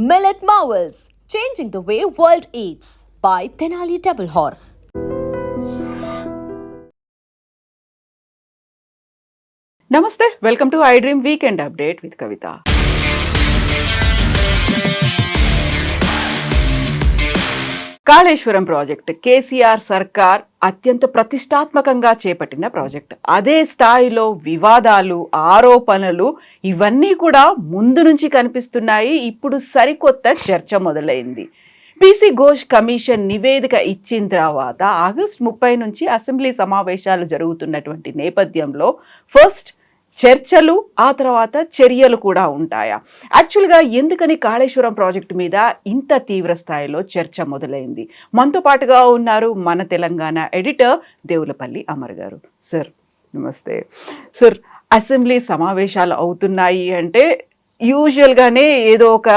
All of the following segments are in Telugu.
Millet Marvels, changing the way world eats by Tenali Double Horse. నమస్తే, welcome to I dream weekend update with Kavitha. Kaleshwaram project KCR సర్కార్ అత్యంత ప్రతిష్టాత్మకంగా చేపట్టిన ప్రాజెక్ట్. అదే స్థాయిలో వివాదాలు, ఆరోపణలు ఇవన్నీ కూడా ముందు నుంచి కనిపిస్తున్నాయి. ఇప్పుడు సరికొత్త చర్చ మొదలైంది. పీసీ ఘోష్ కమిషన్ నివేదిక ఇచ్చిన తర్వాత ఆగస్టు 30 నుంచి అసెంబ్లీ సమావేశాలు జరుగుతున్నటువంటి నేపథ్యంలో ఫస్ట్ చర్చలు, ఆ తర్వాత చర్యలు కూడా ఉంటాయా? యాక్చువల్గా ఎందుకని కాళేశ్వరం ప్రాజెక్టు మీద ఇంత తీవ్ర స్థాయిలో చర్చ మొదలైంది? మనతో పాటుగా ఉన్నారు మన తెలంగాణ ఎడిటర్ దేవులపల్లి అమర్ గారు. సార్ నమస్తే. సార్, అసెంబ్లీ సమావేశాలు అవుతున్నాయి అంటే యూజువల్గానే ఏదో ఒక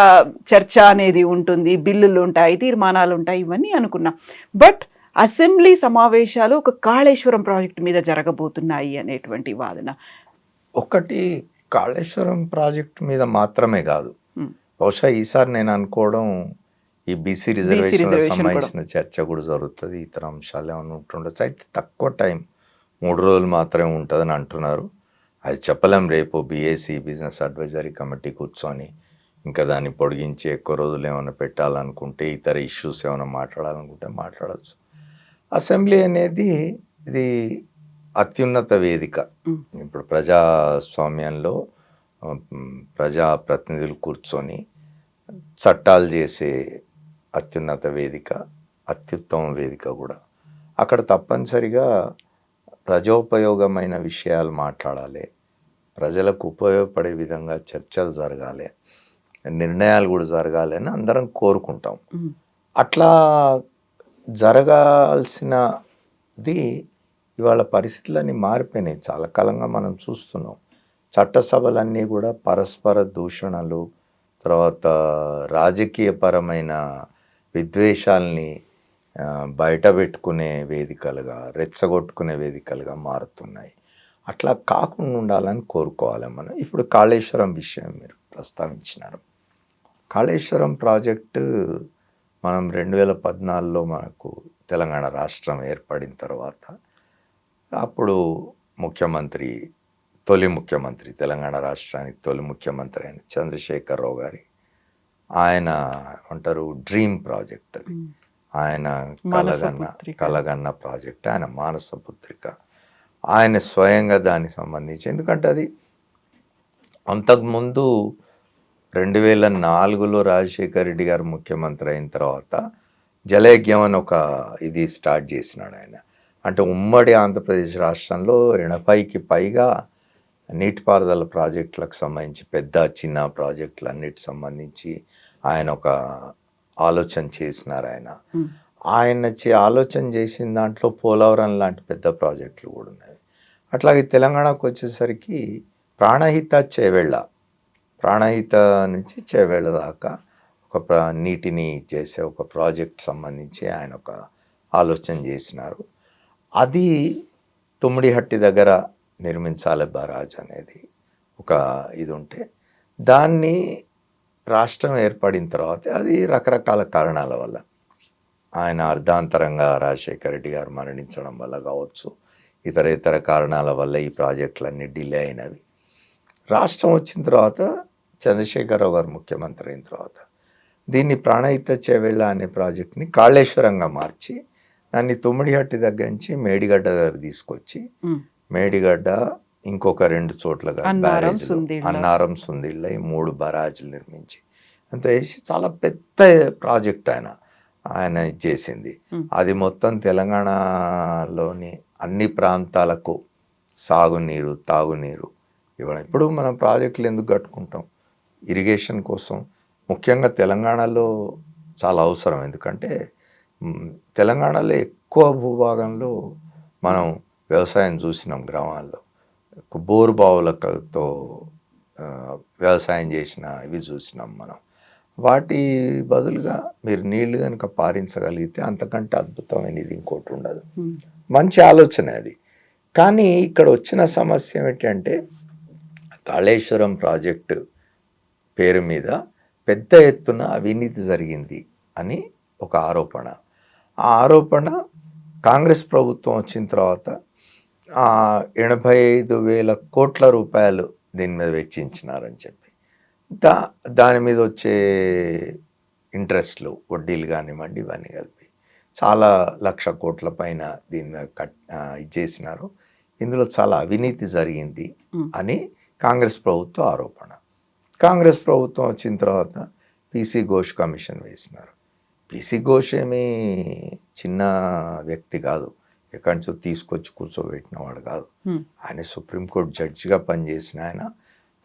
చర్చ అనేది ఉంటుంది, బిల్లులు ఉంటాయి, తీర్మానాలు ఉంటాయి, ఇవన్నీ అనుకున్నాం. బట్ అసెంబ్లీ సమావేశాలు ఒక కాళేశ్వరం ప్రాజెక్టు మీద జరగబోతున్నాయి అనేటువంటి వాదన. ఒకటి కాళేశ్వరం ప్రాజెక్ట్ మీద మాత్రమే కాదు, బహుశా ఈసారి నేను అనుకోవడం ఈ బీసీ రిజర్వేషన్ సంబంధించిన చర్చ కూడా జరుగుతుంది. ఇతర అంశాలు ఏమైనా ఉంటుండొచ్చు. అయితే తక్కువ టైం, 3 రోజులు మాత్రమే ఉంటుందని అంటున్నారు. అది చెప్పలేం. రేపు బీఏసీ బిజినెస్ అడ్వైజరీ కమిటీ కూర్చొని ఇంకా దాన్ని పొడిగించి ఎక్కువ రోజులు ఏమైనా పెట్టాలనుకుంటే, ఇతర ఇష్యూస్ ఏమైనా మాట్లాడాలనుకుంటే మాట్లాడచ్చు. అసెంబ్లీ అనేది ఇది అత్యున్నత వేదిక. ఇప్పుడు ప్రజాస్వామ్యంలో ప్రజాప్రతినిధులు కూర్చొని చట్టాలు చేసే అత్యున్నత వేదిక, అత్యుత్తమ వేదిక కూడా. అక్కడ తప్పనిసరిగా ప్రజోపయోగమైన విషయాలు మాట్లాడాలి, ప్రజలకు ఉపయోగపడే విధంగా చర్చలు జరగాలి, నిర్ణయాలు కూడా జరగాలి అని అందరం కోరుకుంటాం. అట్లా జరగాల్సినది ఇవాళ పరిస్థితులన్నీ మారిపోయినాయి. చాలా కాలంగా మనం చూస్తున్నాం. చట్టసభలన్నీ కూడా పరస్పర దూషణలు, తర్వాత రాజకీయపరమైన విద్వేషాలని బయట పెట్టుకునే వేదికలుగా, రెచ్చగొట్టుకునే వేదికలుగా మారుతున్నాయి. అట్లా కాకుండా ఉండాలని కోరుకోవాలి మనం. ఇప్పుడు కాళేశ్వరం విషయం మీరు ప్రస్తావించినారు. కాళేశ్వరం ప్రాజెక్టు మనం 2014లో మనకు తెలంగాణ రాష్ట్రం ఏర్పడిన తర్వాత అప్పుడు తొలి ముఖ్యమంత్రి, తెలంగాణ రాష్ట్రానికి తొలి ముఖ్యమంత్రి అయిన చంద్రశేఖరరావు గారి ఆయన అంటారు డ్రీమ్ ప్రాజెక్ట్. అది ఆయన కలగన్న ప్రాజెక్ట్, ఆయన మానసపుత్రిక. ఆయన స్వయంగా దానికి సంబంధించి, ఎందుకంటే అది అంతకుముందు 2004లో రాజశేఖర రెడ్డి గారు ముఖ్యమంత్రి అయిన తర్వాత జలయజ్ఞం అని ఒక ఇది స్టార్ట్ చేసినాడు ఆయన. అంటే ఉమ్మడి ఆంధ్రప్రదేశ్ రాష్ట్రంలో 80కి పైగా నీటిపారుదల ప్రాజెక్టులకు సంబంధించి, పెద్ద చిన్న ప్రాజెక్టులు అన్నిటికి సంబంధించి ఆయన ఒక ఆలోచన చేసినారు. ఆయన ఆలోచన చేసిన దాంట్లో పోలవరం లాంటి పెద్ద ప్రాజెక్టులు కూడా ఉన్నాయి. అట్లాగే తెలంగాణకు వచ్చేసరికి ప్రాణహిత నుంచి చేవేళ్ళ దాకా ఒక నీటిని చేసే ఒక ప్రాజెక్ట్ సంబంధించి ఆయన ఒక ఆలోచన చేసినారు. అది తుమ్మిడిహట్టి దగ్గర నిర్మించాలి బరాజ్ అనేది ఒక ఇది ఉంటే, దాన్ని రాష్ట్రం ఏర్పడిన తర్వాత అది రకరకాల కారణాల వల్ల, ఆయన అర్ధాంతరంగా రాజశేఖర రెడ్డి గారు మరణించడం వల్ల కావచ్చు, ఇతర కారణాల వల్ల ఈ ప్రాజెక్టులన్నీ డిలే అయినవి. రాష్ట్రం వచ్చిన తర్వాత చంద్రశేఖరరావు గారు ముఖ్యమంత్రి అయిన తర్వాత దీన్ని ప్రాణహిత చేవేళ్ళ అనే ప్రాజెక్ట్ని కాళేశ్వరంగా మార్చి, దాన్ని తుమ్మిడిహట్టి దగ్గర నుంచి మేడిగడ్డ దగ్గర తీసుకొచ్చి, మేడిగడ్డ ఇంకొక 2 చోట్లగా అన్నారం, సుందిళ్ళ, ఈ 3 బరాజులు నిర్మించి అంత వేసి చాలా పెద్ద ప్రాజెక్ట్ ఆయన చేసింది. అది మొత్తం తెలంగాణలోని అన్ని ప్రాంతాలకు సాగునీరు, తాగునీరు ఇవ్వడం. ఇప్పుడు మనం ప్రాజెక్టులు ఎందుకు కట్టుకుంటాం? ఇరిగేషన్ కోసం. ముఖ్యంగా తెలంగాణలో చాలా అవసరం. ఎందుకంటే తెలంగాణలో ఎక్కువ భూభాగంలో మనం వ్యవసాయం చూసినాం. గ్రామాల్లో బోరు బావులతో వ్యవసాయం చేసిన ఇవి చూసినాం మనం. వాటి బదులుగా మీరు నీళ్లు కనుక పారించగలిగితే అంతకంటే అద్భుతమైనది ఇంకోటి ఉండదు. మంచి ఆలోచన అది. కానీ ఇక్కడ వచ్చిన సమస్య ఏమిటంటే, కాళేశ్వరం ప్రాజెక్టు పేరు మీద పెద్ద ఎత్తున అవినీతి జరిగింది అని ఒక ఆరోపణ. ఆ ఆరోపణ కాంగ్రెస్ ప్రభుత్వం వచ్చిన తర్వాత 85,000 కోట్ల రూపాయలు దీని మీద వెచ్చించినారని చెప్పి దాని మీద వచ్చే ఇంట్రెస్ట్లు, వడ్డీలు కానివ్వండి, ఇవన్నీ కలిపి చాలా 1,00,000 కోట్ల పైన దీని మీద ఇచ్చేసినారు. ఇందులో చాలా అవినీతి జరిగింది అని కాంగ్రెస్ ప్రభుత్వ ఆరోపణ. కాంగ్రెస్ ప్రభుత్వం వచ్చిన తర్వాత పీసీ ఘోష్ కమిషన్ వేసినారు. పీసీ ఘోష్ ఏమీ చిన్న వ్యక్తి కాదు, ఎక్కడి నుంచో తీసుకొచ్చి కూర్చోబెట్టిన వాడు కాదు. ఆయన సుప్రీంకోర్టు జడ్జిగా పనిచేసిన ఆయన,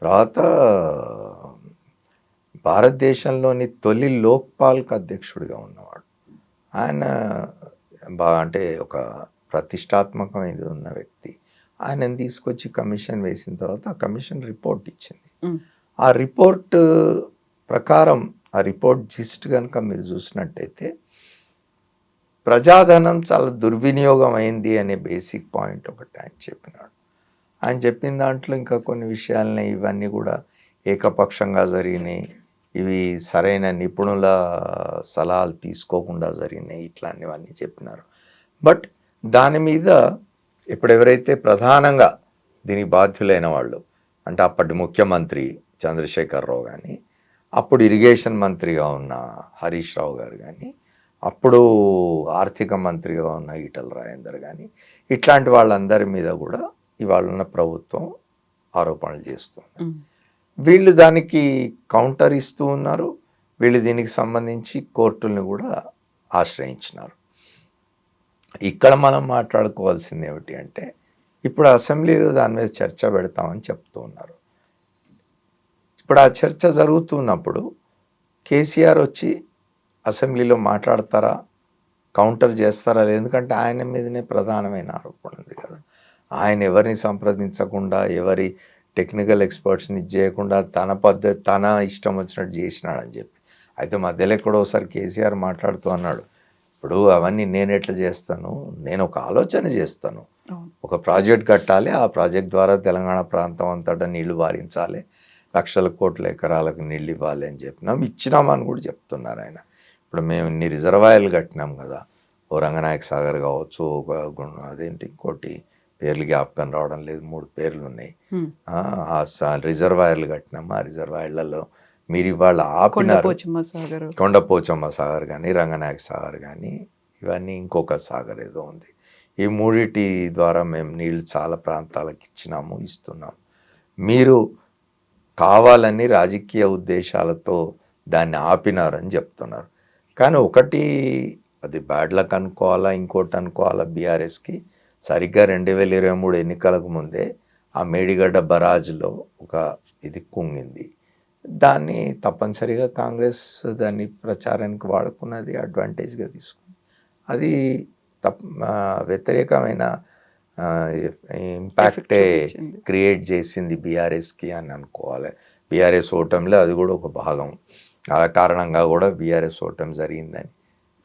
తర్వాత భారతదేశంలోని తొలి లోక్పాల్కి అధ్యక్షుడిగా ఉన్నవాడు. ఆయన అంటే ఒక ప్రతిష్టాత్మకమైనది ఉన్న వ్యక్తి. ఆయనను తీసుకొచ్చి కమిషన్ వేసిన తర్వాత ఆ కమిషన్ రిపోర్ట్ ఇచ్చింది. ఆ రిపోర్ట్ ప్రకారం, ఆ రిపోర్ట్ జిస్ట్ కనుక మీరు చూసినట్టయితే ప్రజాధనం చాలా దుర్వినియోగం అయింది అనే బేసిక్ పాయింట్ ఒకటి ఆయన చెప్పినాడు. ఆయన చెప్పిన దాంట్లో ఇంకా కొన్ని విషయాలని, ఇవన్నీ కూడా ఏకపక్షంగా జరిగినాయి, ఇవి సరైన నిపుణుల సలహాలు తీసుకోకుండా జరిగినాయి, ఇట్లాంటివన్నీ చెప్పినారు. బట్ దాని మీద ఇప్పుడు ఎవరైతే ప్రధానంగా దీనికి బాధ్యులైన వాళ్ళు అంటే అప్పటి ముఖ్యమంత్రి చంద్రశేఖరరావు కానీ, అప్పుడు ఇరిగేషన్ మంత్రిగా ఉన్న హరీష్ రావు గారు కానీ, అప్పుడు ఆర్థిక మంత్రిగా ఉన్న ఈటల రాజేందర్ కానీ, ఇట్లాంటి వాళ్ళందరి మీద కూడా ఇవాళ ఉన్న ప్రభుత్వం ఆరోపణలు చేస్తున్నారు. వీళ్ళు దానికి కౌంటర్ ఇస్తూ ఉన్నారు. వీళ్ళు దీనికి సంబంధించి కోర్టుల్ని కూడా ఆశ్రయించినారు. ఇక్కడ మనం మాట్లాడుకోవాల్సింది ఏమిటి అంటే, ఇప్పుడు అసెంబ్లీలో దాని మీద చర్చ పెడతామని చెప్తూ ఉన్నారు. ఇప్పుడు ఆ చర్చ జరుగుతున్నప్పుడు కేసీఆర్ వచ్చి అసెంబ్లీలో మాట్లాడతారా, కౌంటర్ చేస్తారా? ఎందుకంటే ఆయన మీదనే ప్రధానమైన ఆరోపణ ఉంది కదా. ఆయన ఎవరిని సంప్రదించకుండా, ఎవరి టెక్నికల్ ఎక్స్పర్ట్స్ని చేయకుండా తన పద్ధతి, తన ఇష్టం వచ్చినట్టు చేసినాడని చెప్పి. అయితే మధ్యలో ఎక్కడో ఒకసారి కేసీఆర్ మాట్లాడుతూ అన్నాడు, ఇప్పుడు అవన్నీ నేను ఎట్లా చేస్తాను, నేను ఒక ఆలోచన చేస్తాను, ఒక ప్రాజెక్ట్ కట్టాలి, ఆ ప్రాజెక్ట్ ద్వారా తెలంగాణ ప్రాంతం అంతటా నీళ్లు వారించాలి, లక్షల కోట్ల ఎకరాలకు నీళ్ళు ఇవ్వాలి అని చెప్పినాం, ఇచ్చినామని కూడా చెప్తున్నారు ఆయన. ఇప్పుడు మేము ఇన్ని రిజర్వాయర్లు కట్టినాం కదా, ఓ రంగనాయక సాగర్ కావచ్చు, ఒక అదేంటి ఇంకోటి పేర్లు జ్ఞాపకం రావడం లేదు, 3 పేర్లు ఉన్నాయి. రిజర్వాయర్లు కట్టినాము. ఆ రిజర్వాయర్లలో మీరు ఇవాళ ఆపినారు, కొండపోచమ్మ సాగర్ కానీ, రంగనాయక సాగర్ కానీ, ఇవన్నీ ఇంకొక సాగర్ ఏదో ఉంది. ఈ 3 ద్వారా మేము నీళ్ళు చాలా ప్రాంతాలకు ఇచ్చినాము, ఇస్తున్నాము. మీరు కావాలని రాజకీయ ఉద్దేశాలతో దాన్ని ఆపినారని చెప్తున్నారు. కానీ ఒకటి, అది బ్యాడ్ లక్ అనుకోవాలా, ఇంకోటి అనుకోవాలా, బీఆర్ఎస్కి సరిగ్గా 2023 ఎన్నికలకు ముందే ఆ మేడిగడ్డ బరాజ్లో ఒక ఇది కుంగింది. దాన్ని తప్పనిసరిగా కాంగ్రెస్ దాన్ని ప్రచారానికి వాడుకున్నది, అడ్వాంటేజ్గా తీసుకుంది. అది వ్యతిరేకమైన ఇంపాక్టే క్రియేట్ చేసింది బీఆర్ఎస్కి అని అనుకోవాలి. బీఆర్ఎస్ ఓటమిలో అది కూడా ఒక భాగం. ఆ కారణంగా కూడా బీఆర్ఎస్ ఓటమి జరిగిందని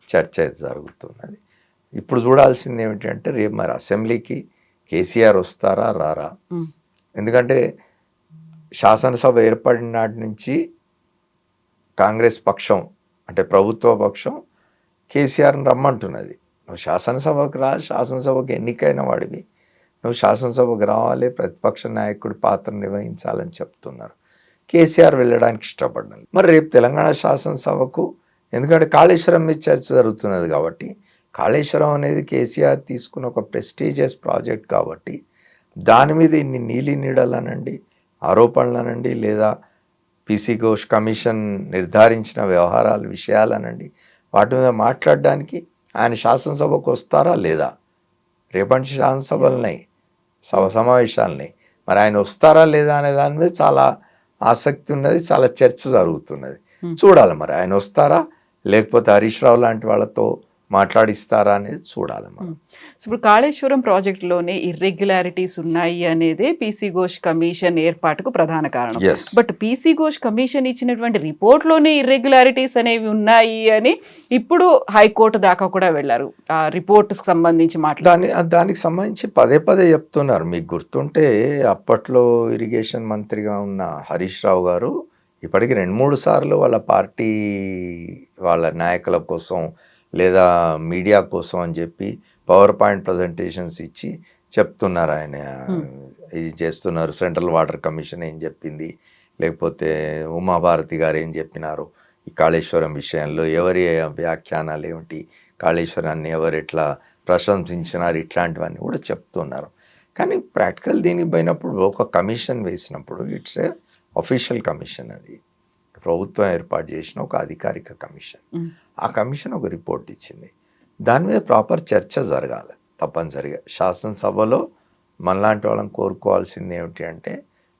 చర్చ జరుగుతున్నది. ఇప్పుడు చూడాల్సింది ఏమిటంటే, రేపు మరి అసెంబ్లీకి కేసీఆర్ వస్తారా రారా? ఎందుకంటే శాసనసభ ఏర్పడిన నాటి నుంచి కాంగ్రెస్ పక్షం అంటే ప్రభుత్వ పక్షం కేసీఆర్ని రమ్మంటున్నది. నువ్వు శాసనసభకు రా, శాసనసభకు ఎన్నికైన వాడివి, నువ్వు శాసనసభకు రావాలి, ప్రతిపక్ష నాయకుడి పాత్ర నిర్వహించాలని చెప్తున్నారు. కేసీఆర్ వెళ్ళడానికి ఇష్టపడ్డాను. మరి రేపు తెలంగాణ శాసనసభకు, ఎందుకంటే కాళేశ్వరం మీద చర్చ జరుగుతున్నది కాబట్టి, కాళేశ్వరం అనేది కేసీఆర్ తీసుకున్న ఒక ప్రెస్టీజియస్ ప్రాజెక్ట్ కాబట్టి, దాని మీద ఇన్ని నీలి నీడలనండి, ఆరోపణలనండి, లేదా పీసీ ఘోష్ కమిషన్ నిర్ధారించిన వ్యవహారాల విషయాలనండి, వాటి మీద మాట్లాడడానికి ఆయన శాసనసభకు వస్తారా లేదా? రేపటి శాసనసభలున్నాయి, సమావేశాలున్నాయి. మరి ఆయన వస్తారా లేదా అనే దాని మీద చాలా ఆసక్తి ఉన్నది, చాలా చర్చ జరుగుతున్నది. చూడాలి మరి ఆయన వస్తారా, లేకపోతే హరీష్ రావు లాంటి వాళ్ళతో మాట్లాడిస్తారా అనేది చూడాలి మనం. ఇప్పుడు కాళేశ్వరం ప్రాజెక్టులోనే ఇర్రెగ్యులారిటీస్ ఉన్నాయి అనేదే పీసీ ఘోష్ కమిషన్ ఏర్పాటుకు ప్రధాన కారణం. బట్ పీసీ ఘోష్ కమిషన్ ఇచ్చినటువంటి రిపోర్ట్లోనే ఇర్రెగ్యులారిటీస్ అనేవి ఉన్నాయి అని ఇప్పుడు హైకోర్టు దాకా కూడా వెళ్ళారు. ఆ రిపోర్ట్కి సంబంధించి దానికి సంబంధించి పదే చెప్తున్నారు. మీకు గుర్తుంటే అప్పట్లో ఇరిగేషన్ మంత్రిగా ఉన్న హరీష్ రావు గారు ఇప్పటికి 2-3 సార్లు వాళ్ళ పార్టీ వాళ్ళ నాయకుల కోసం లేదా మీడియా కోసం అని చెప్పి పవర్ పాయింట్ ప్రజెంటేషన్స్ ఇచ్చి చెప్తున్నారు ఆయన ఇది చేస్తున్నారు. సెంట్రల్ వాటర్ కమిషన్ ఏం చెప్పింది, లేకపోతే ఉమాభారతి గారు ఏం చెప్పినారు ఈ కాళేశ్వరం విషయంలో, ఎవరి వ్యాఖ్యానాలు ఏమిటి, కాళేశ్వరాన్ని ఎవరు ఎట్లా ప్రశంసించినారు, ఇట్లాంటివన్నీ కూడా చెప్తున్నారు. కానీ ప్రాక్టికల్ దీనికి పోయినప్పుడు ఒక కమిషన్ వేసినప్పుడు ఇట్స్ ఏ అఫీషియల్ కమిషన్, అది ప్రభుత్వం ఏర్పాటు చేసిన ఒక అధికారిక కమిషన్. ఆ కమిషన్ ఒక రిపోర్ట్ ఇచ్చింది. దాని మీద ప్రాపర్ చర్చ జరగాలి తప్పనిసరిగా. శాసనసభలో మనలాంటి వాళ్ళని కోరుకోవాల్సింది ఏమిటి అంటే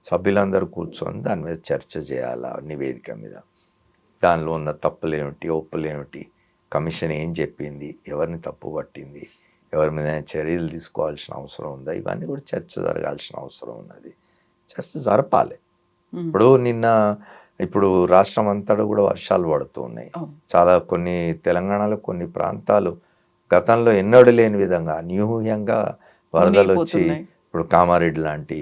సభ్యులందరూ కూర్చొని దాని మీద చర్చ చేయాలి. నివేదిక మీద దానిలో ఉన్న తప్పులు ఏమిటి, ఒప్పులు ఏమిటి, కమిషన్ ఏం చెప్పింది, ఎవరిని తప్పు పట్టింది, ఎవరి మీద చర్యలు తీసుకోవాల్సిన అవసరం ఉందా, ఇవన్నీ కూడా చర్చ జరగాల్సిన అవసరం ఉన్నది. చర్చ జరపాలి. ఇప్పుడు రాష్ట్రం అంతటా కూడా వర్షాలు పడుతూ ఉన్నాయి. చాలా తెలంగాణలో కొన్ని ప్రాంతాలు గతంలో ఎన్నడూ లేని విధంగా అనూహ్యంగా వరదలు వచ్చి, ఇప్పుడు కామారెడ్డి లాంటి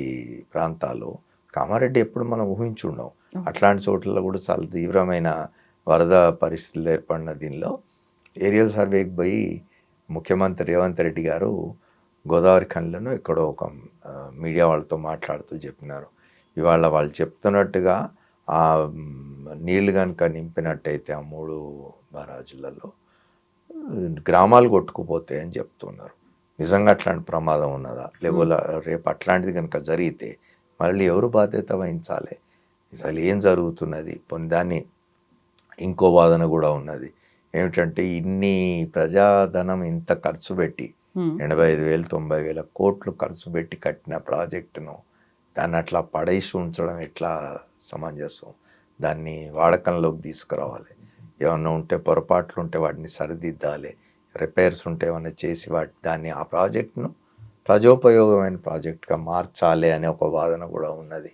ప్రాంతాలు, కామారెడ్డి ఎప్పుడు మనం ఊహించుండం, అట్లాంటి చోట్లలో కూడా చాలా తీవ్రమైన వరద పరిస్థితులు ఏర్పడిన దీనిలో ఏరియల్ సర్వేకి పోయి ముఖ్యమంత్రి రేవంత్ రెడ్డి గారు గోదావరి ఖండ్లను ఎక్కడో ఒక మీడియా వాళ్ళతో మాట్లాడుతూ చెప్పినారు, ఇవాళ వాళ్ళు చెప్తున్నట్టుగా ఆ నీళ్లు కనుక నింపినట్టయితే ఆ 3 బరాజులలో గ్రామాలు కొట్టుకుపోతాయి అని చెప్తున్నారు. నిజంగా అట్లాంటి ప్రమాదం ఉన్నదా, లేకపోతే రేపు అట్లాంటిది కనుక జరిగితే మళ్ళీ ఎవరు బాధ్యత వహించాలి, అసలు ఏం జరుగుతున్నది. దాన్ని ఇంకో వాదన కూడా ఉన్నది ఏమిటంటే, ఇన్ని ప్రజాధనం ఇంత ఖర్చు పెట్టి 85,000-90,000 కోట్లు ఖర్చు పెట్టి కట్టిన ప్రాజెక్టును దాన్ని అట్లా పడేసి ఉంచడం ఎట్లా సమంజసం. దాన్ని వాడకంలోకి తీసుకురావాలి. ఏమన్నా ఉంటే పొరపాట్లు ఉంటే వాటిని సరిదిద్దాలి, రిపేర్స్ ఉంటే ఏమన్నా చేసి దాన్ని ఆ ప్రాజెక్టును ప్రజోపయోగమైన ప్రాజెక్టుగా మార్చాలి అనే ఒక వాదన కూడా ఉన్నది.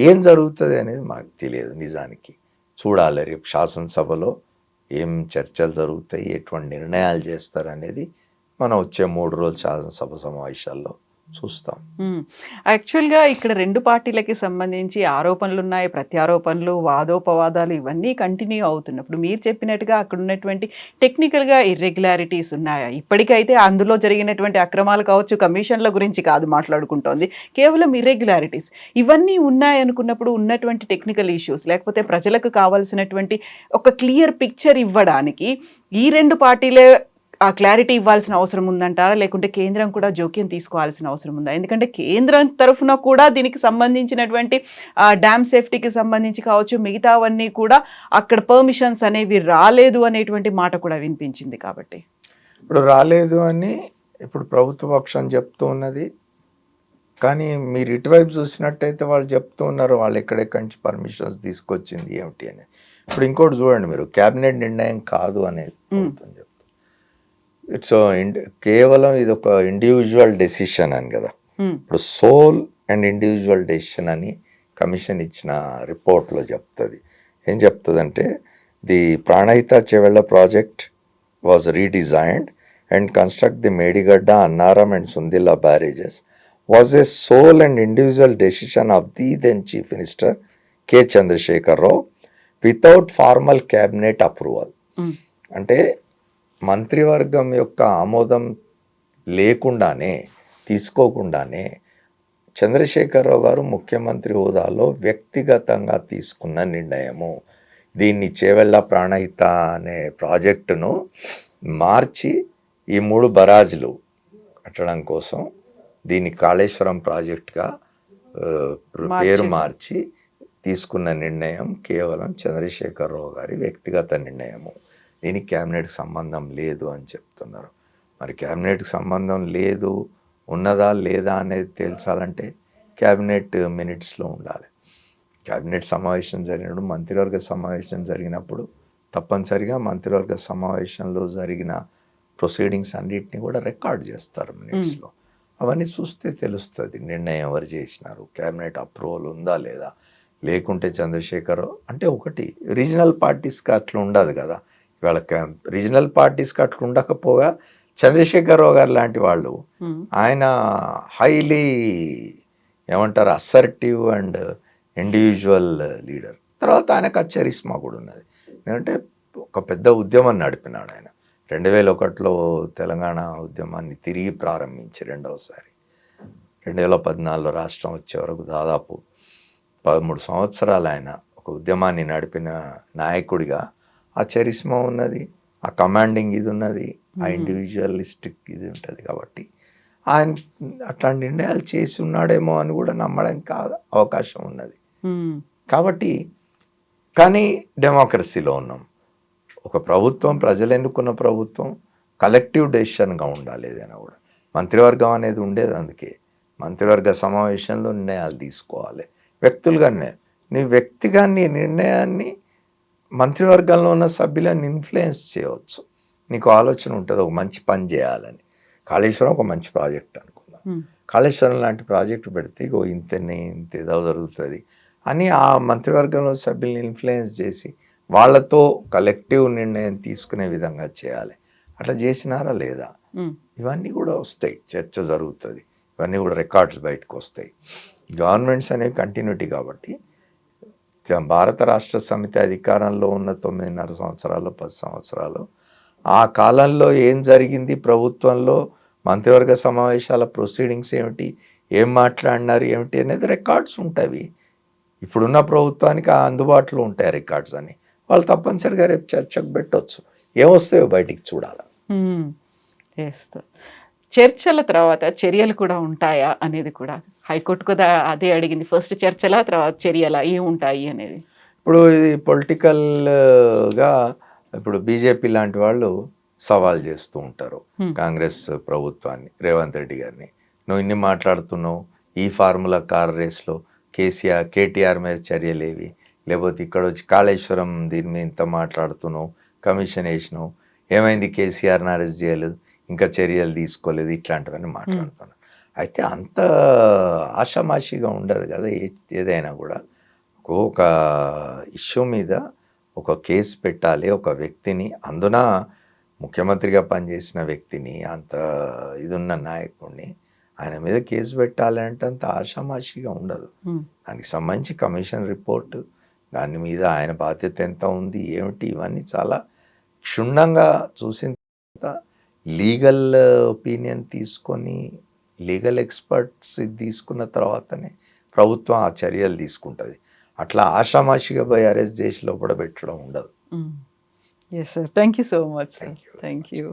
ఏం జరుగుతుంది అనేది మాకు తెలియదు. నిజానికి చూడాలి రేపు శాసనసభలో ఏం చర్చలు జరుగుతాయి, ఎటువంటి నిర్ణయాలు చేస్తారు అనేది మనం వచ్చే 3 రోజులు శాసనసభ సమావేశాల్లో చూస్తాం. యాక్చువల్గా ఇక్కడ 2 పార్టీలకి సంబంధించి ఆరోపణలు ఉన్నాయి, ప్రత్యారోపణలు, వాదోపవాదాలు ఇవన్నీ కంటిన్యూ అవుతున్నప్పుడు మీరు చెప్పినట్టుగా అక్కడ ఉన్నటువంటి టెక్నికల్గా ఇర్రెగ్యులారిటీస్ ఉన్నాయా? ఇప్పటికైతే అందులో జరిగినటువంటి అక్రమాలు కావచ్చు, కమిషన్ల గురించి కాదు మాట్లాడుకుంటోంది, కేవలం ఇర్రెగ్యులారిటీస్ ఇవన్నీ ఉన్నాయనుకున్నప్పుడు ఉన్నటువంటి టెక్నికల్ ఇష్యూస్, లేకపోతే ప్రజలకు కావాల్సినటువంటి ఒక క్లియర్ పిక్చర్ ఇవ్వడానికి ఈ 2 పార్టీలే ఆ క్లారిటీ ఇవ్వాల్సిన అవసరం ఉందంటారా, లేకుంటే కేంద్రం కూడా జోక్యం తీసుకోవాల్సిన అవసరం ఉందా? ఎందుకంటే కేంద్రం తరఫున కూడా దీనికి సంబంధించినటువంటి డ్యామ్ సేఫ్టీకి సంబంధించి కావచ్చు, మిగతావన్నీ కూడా అక్కడ పర్మిషన్స్ అనేవి రాలేదు అనేటువంటి మాట కూడా వినిపించింది. కాబట్టి ఇప్పుడు రాలేదు అని ఇప్పుడు ప్రభుత్వ పక్షం చెప్తూ ఉన్నది. కానీ మీరు ఇటువైపు చూసినట్టయితే వాళ్ళు చెప్తూ ఉన్నారు వాళ్ళు ఎక్కడెక్కడి నుంచి పర్మిషన్స్ తీసుకొచ్చింది ఏమిటి అని. ఇప్పుడు ఇంకోటి చూడండి, మీరు క్యాబినెట్ నిర్ణయం కాదు అనేది చెప్తారు. ఇట్స్ కేవలం ఇది ఒక ఇండివిజువల్ డెసిషన్ అని కదా. ఇప్పుడు సోల్ అండ్ ఇండివిజువల్ డెసిషన్ అని కమిషన్ ఇచ్చిన రిపోర్ట్లో చెప్తుంది. ఏం చెప్తుంది అంటే, the Pranahita Chevella project was redesigned and construct the Medigadda, Annaram and Sundilla barrages was a sole and individual decision of the then Chief Minister K. Chandrasekhar Rao without formal cabinet approval. అంటే మంత్రివర్గం యొక్క ఆమోదం లేకుండానే, తీసుకోకుండానే చంద్రశేఖరరావు గారు ముఖ్యమంత్రి హోదాలో వ్యక్తిగతంగా తీసుకున్న నిర్ణయము. దీన్ని చేవెళ్ళ ప్రాణహిత అనే ప్రాజెక్టును మార్చి ఈ 3 బరాజులు కట్టడం కోసం దీన్ని కాళేశ్వరం ప్రాజెక్టుగా పేరు మార్చి తీసుకున్న నిర్ణయం కేవలం చంద్రశేఖరరావు గారి వ్యక్తిగత నిర్ణయము. దీనికి క్యాబినెట్కి సంబంధం లేదు అని చెప్తున్నారు. మరి క్యాబినెట్కి సంబంధం లేదు, ఉన్నదా లేదా అనేది తెలుసాలంటే క్యాబినెట్ మినిట్స్లో ఉండాలి. క్యాబినెట్ సమావేశం జరిగినప్పుడు, మంత్రివర్గ సమావేశం జరిగినప్పుడు తప్పనిసరిగా మంత్రివర్గ సమావేశంలో జరిగిన ప్రొసీడింగ్స్ అన్నిటిని కూడా రికార్డ్ చేస్తారు మినిట్స్లో. అవన్నీ చూస్తే తెలుస్తుంది నిర్ణయం ఎవరు చేసినారు, క్యాబినెట్ అప్రూవల్ ఉందా లేదా. లేకుంటే చంద్రశేఖర్ అంటే ఒకటి రీజనల్ పార్టీస్కి అట్లా ఉండదు కదా. ఇవాళ రీజనల్ పార్టీస్కి అట్లా ఉండకపోగా చంద్రశేఖరరావు గారు లాంటి వాళ్ళు, ఆయన హైలీ ఏమంటారు అసర్టివ్ అండ్ ఇండివిజువల్ లీడర్. తర్వాత ఆయనకు ఆ చరిస్మా కూడా ఉన్నది. ఎందుకంటే ఒక పెద్ద ఉద్యమం నడిపినాడు ఆయన. 2001లో తెలంగాణ ఉద్యమాన్ని తిరిగి ప్రారంభించి రెండవసారి 2014లో రాష్ట్రం వచ్చే వరకు దాదాపు 13 సంవత్సరాలు ఆయన ఒక ఉద్యమాన్ని నడిపిన నాయకుడిగా ఆ చరిస్మా ఉన్నది, ఆ కమాండింగ్ ఇది ఉన్నది, ఆ ఇండివిజువలిస్టిక్ ఇది ఉంటుంది. కాబట్టి ఆయన అట్లాంటి నిర్ణయాలు చేసి ఉన్నాడేమో అని కూడా నమ్మడానికి అవకాశం ఉన్నది. కాబట్టి కానీ డెమోక్రసీలో ఉన్నాం. ఒక ప్రభుత్వం, ప్రజలు ఎన్నుకున్న ప్రభుత్వం కలెక్టివ్ డెసిషన్గా ఉండాలి. ఏదైనా కూడా మంత్రివర్గం అనేది ఉండేది. అందుకే మంత్రివర్గ సమావేశంలో నిర్ణయాలు తీసుకోవాలి. వ్యక్తులుగానే నీ వ్యక్తిగా నీ నిర్ణయాన్ని మంత్రివర్గంలో ఉన్న సభ్యులను ఇన్ఫ్లుయెన్స్ చేయవచ్చు. నీకు ఆలోచన ఉంటుంది ఒక మంచి పని చేయాలని. కాళేశ్వరం ఒక మంచి ప్రాజెక్ట్ అనుకుందాం. కాళేశ్వరం లాంటి ప్రాజెక్టు పెడితే ఇంత ఏదో జరుగుతుంది అని ఆ మంత్రివర్గంలో సభ్యుల్ని ఇన్ఫ్లుయెన్స్ చేసి వాళ్ళతో కలెక్టివ్ నిర్ణయం తీసుకునే విధంగా చేయాలి. అట్లా చేసినారా లేదా? ఇవన్నీ కూడా వస్తాయి, చర్చ జరుగుతుంది, ఇవన్నీ కూడా రికార్డ్స్ బయటకు వస్తాయి. గవర్నమెంట్స్ అనేవి కంటిన్యూటీ. కాబట్టి భారత రాష్ట్ర సమితి అధికారంలో ఉన్న 9.5 సంవత్సరాలు 10 సంవత్సరాలు ఆ కాలంలో ఏం జరిగింది, ప్రభుత్వంలో మంత్రివర్గ సమావేశాల ప్రొసీడింగ్స్ ఏమిటి, ఏం మాట్లాడినారు ఏమిటి అనేది రికార్డ్స్ ఉంటాయి. ఇప్పుడున్న ప్రభుత్వానికి అందుబాటులో ఉంటాయి రికార్డ్స్ అని. వాళ్ళు తప్పనిసరిగా రేపు చర్చకు పెట్టవచ్చు. ఏమొస్తాయో బయటికి చూడాలి. చర్చల తర్వాత చర్యలు కూడా ఉంటాయా అనేది కూడా హైకోర్టు కూడా అదే అడిగింది. ఫస్ట్ చర్చల తర్వాత చర్యల ఏముంటాయి అనేది. ఇప్పుడు ఇది పొలిటికల్గా ఇప్పుడు బీజేపీ లాంటి వాళ్ళు సవాల్ చేస్తూ ఉంటారు కాంగ్రెస్ ప్రభుత్వాన్ని, రేవంత్ రెడ్డి గారిని. నువ్వు ఇన్ని మాట్లాడుతున్నావు, ఈ ఫార్ములా కార్ రేస్లో కేటీఆర్ మీద చర్యలేవి, లేకపోతే ఇక్కడ వచ్చి కాళేశ్వరం దీని మీద ఇంత మాట్లాడుతున్నావు, కమిషన్ వేసినావు, ఏమైంది కేసీఆర్ని అరెస్ట్ చేయలేదు, ఇంకా చర్యలు తీసుకోలేదు, ఇట్లాంటివన్నీ మాట్లాడుతున్నాను. అయితే అంత ఆషామాషిగా ఉండదు కదా. ఏదైనా కూడా ఒక ఇష్యూ మీద ఒక కేసు పెట్టాలి. ఒక వ్యక్తిని, అందున ముఖ్యమంత్రిగా పనిచేసిన వ్యక్తిని, అంత ఇదున్న నాయకుడిని ఆయన మీద కేసు పెట్టాలి అంటే అంత ఆషామాషిగా ఉండదు. దానికి సంబంధించి కమిషన్ రిపోర్టు, దాని మీద ఆయన బాధ్యత ఎంత ఉంది ఏమిటి, ఇవన్నీ చాలా క్షుణ్ణంగా చూసిన తర్వాత లీగల్ ఒపీనియన్ తీసుకొని లీగల్ ఎక్స్పర్ట్స్ తీసుకున్న తర్వాతనే ప్రభుత్వం ఆ చర్యలు తీసుకుంటుంది. అట్లా ఆషామాషిగా పోయి అరెస్ట్ చేసి లోపల పెట్టడం ఉండదు. Yes, sir. Thank you so much, sir. Thank you.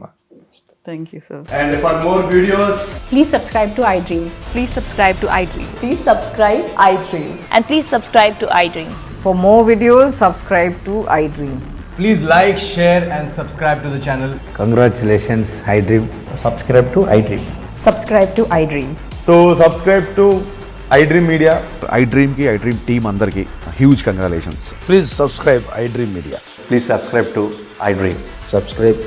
Thank you, sir. And for more videos, Please subscribe to iDream. Please subscribe to iDream. Please subscribe iDreams. And please subscribe to iDream. For more videos, subscribe to iDream. please like, share and subscribe to the channel. Congratulations, iDream. Subscribe to iDream. Subscribe to iDream. So subscribe to iDream Media. iDream ki iDream team andarki huge congratulations. Please subscribe iDream Media. Please subscribe to iDream. Subscribe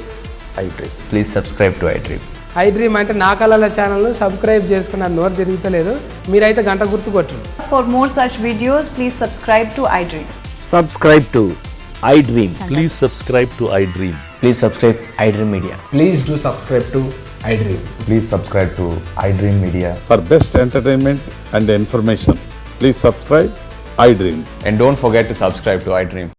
iDream. Please subscribe to iDream. iDream అంటే నా కళల ఛానల్ను సబ్స్క్రైబ్ చేసుకున్న నోరు తిరుగుతలేదు, మీరైతే గంట గుర్తు కొట్టండి. For more such videos, please subscribe to iDream. Subscribe to iDream. Please subscribe to iDream. Please subscribe iDream Media. Please do subscribe to iDream. Please subscribe to iDream Media. For best entertainment and information, please subscribe iDream. And don't forget to subscribe to iDream.